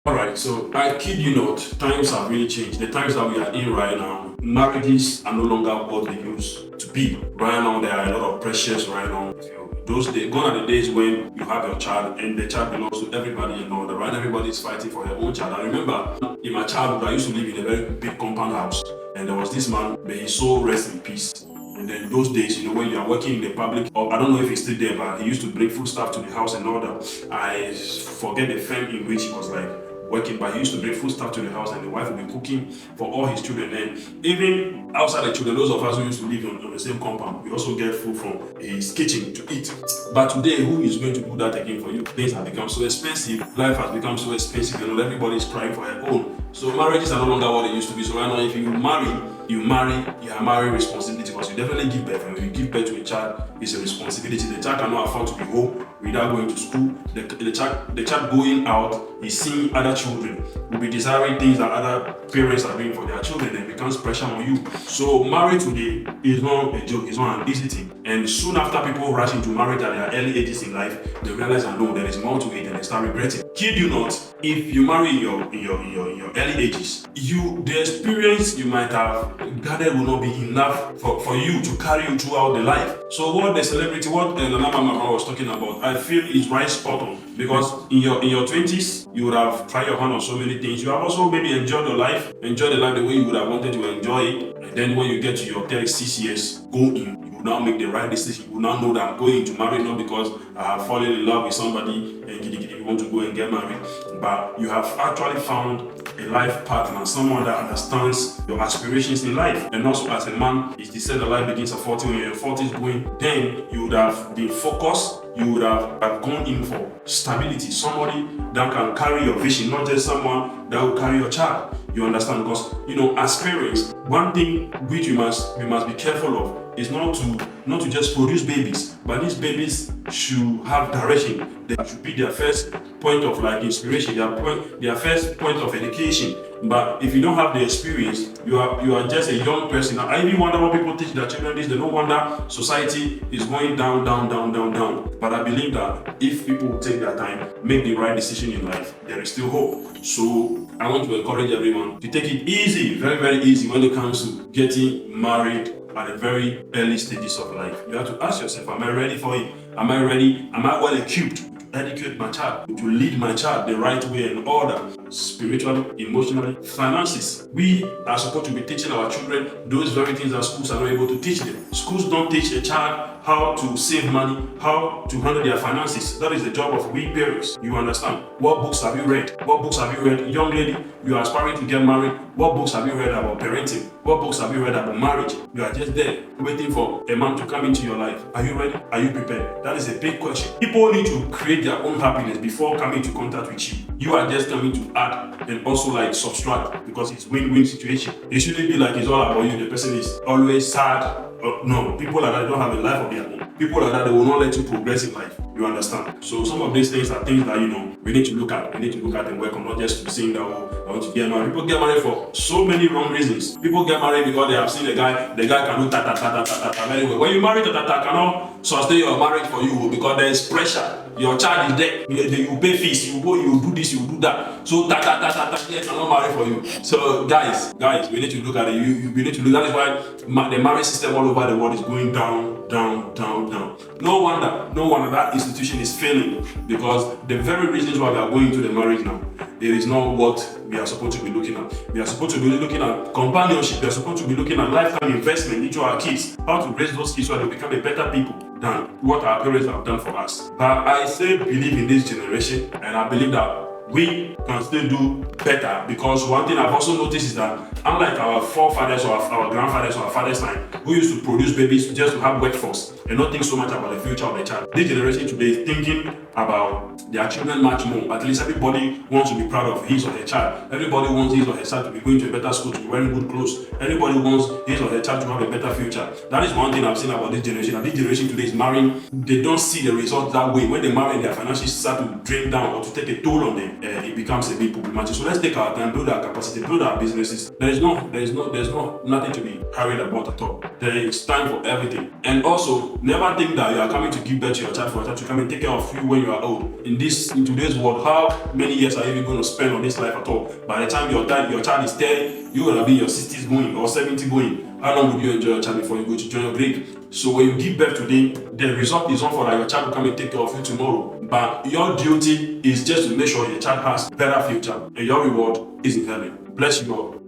Alright, so I kid you not, times have really changed. The times that we are in right now, marriages are no longer what they used to be. Right now, there are a lot of pressures right now. Those days, gone are the days when you have your child and the child belongs to everybody and all that, right? Everybody is fighting for their own child. I remember in my childhood, I used to live in a very big compound house, and there was this man, may his soul rest in peace. And then those days, when you are working in the public, or I don't know if he's still there, but he used to bring food stuff to the house and all that. I forget the firm in which he was like working, but he used to bring food stuff to the house and the wife would be cooking for all his children. And even outside the children, those of us who used to live on the same compound, we also get food from his kitchen to eat. But today, who is going to do that again for you? Things have become so expensive, life has become so expensive, everybody's crying for their own. So marriages are no longer what they used to be. So right now, if you are marrying responsibility, because you definitely give birth, and when you give birth to a child, it's a responsibility. The child cannot afford to be home without going to school. The child going out is seeing other children, will be desiring things that other parents are doing for their children, and it becomes pressure on you. So marriage today is not a joke, it's not an easy thing. And soon after people rush into marriage at their early ages in life, they realize that no, there is more to it, and they start regretting. Kid you not, if you marry in your early ages, the experience you might have gathered will not be enough for you to carry you throughout the life. So what the celebrity, what Macbrown was talking about, I feel is right spot on. Because in your 20s, you would have tried your hand on so many things. You have also maybe enjoyed your life, enjoy the life the way you would have wanted to enjoy it. And then when you get to your 36 years, go in, you will now make the right decision. You will now know that I'm going into marriage not because I have fallen in love with somebody and you want to go and get married, but you have actually found a life partner, someone that understands your aspirations in life. And also as a man, if they said the life begins at 40, when you're in 40s going, then you would have been focused, you would have gone in for stability, somebody that can carry your vision, not just someone that will carry your child. You understand? Because as parents, one thing which we must be careful of is not to just produce babies, but these babies should have direction. They should be their first point of inspiration, their first point of education. But if you don't have the experience, you are just a young person. I even wonder what people teach their children this. They no wonder society is going down. But I believe that if people take their time, make the right decision in life, there is still hope. So I want to encourage everyone to take it easy, very, very easy when it comes to getting married at the very early stages of life. You have to ask yourself, am I ready for it? Am I ready? Am I well equipped to educate my child, to lead my child the right way and order, spiritually, emotionally, finances? We are supposed to be teaching our children those very things that schools are not able to teach them. Schools don't teach a child how to save money, how to handle their finances. That is the job of we parents. You understand? What books have you read? What books have you read? Young lady, you are aspiring to get married. What books have you read about parenting? What books have you read about marriage? You are just there waiting for a man to come into your life. Are you ready? Are you prepared? That is a big question. People need to create their own happiness before coming into contact with you. You are just coming to add and also subtract, because it's win-win situation. It shouldn't be like it's all about you. The person is always sad. No, people like that don't have a life of their own. People like that, they will not let you progress in life. You understand? So some of these things are things that we need to look at. We need to look at and work on, not just saying that I want to get married. People get married for so many wrong reasons. People get married because they have seen the guy can do ta very well. When you marry cannot sustain your marriage for you because there is pressure. Your child is there. You pay fees. You go. You do this. You do that. So they cannot marry for you. So guys, we need to look at it. We need to look. That is why the marriage system all over the world is going down. No wonder that institution is failing, because the very reasons why we are going to the marriage now, it is not what we are supposed to be looking at. We are supposed to be looking at companionship. We are supposed to be looking at lifetime investment into our kids, how to raise those kids so they become a better people than what our parents have done for us. But I still believe in this generation, and I believe that we can still do better, because one thing I've also noticed is that unlike our forefathers or our grandfathers or our fathers' time, who used to produce babies just to have workforce and not think so much about the future of the child, this generation today is thinking about their children much more. At least everybody wants to be proud of his or her child. Everybody wants his or her child to be going to a better school, to be wearing good clothes. Everybody wants his or her child to have a better future. That is one thing I've seen about this generation. And this generation today is marrying. They don't see the results that way. When they marry, their finances start to drain down or to take a toll on them. it becomes a bit problematic. So let's take our time, build our capacity, build our businesses. There's nothing to be hurried about at all. There is time for everything. And also, never think that you are coming to give birth to your child for your child to come and take care of you when you are old. In today's world, how many years are you even going to spend on this life at all? By the time your child is 30, you're going to be in your 60s going or 70 going. How long would you enjoy your child before you go to join your grave? So when you give birth today, the result is not for that your child will come and take care of you tomorrow. But your duty is just to make sure your child has better future, and your reward is in heaven. Bless you all.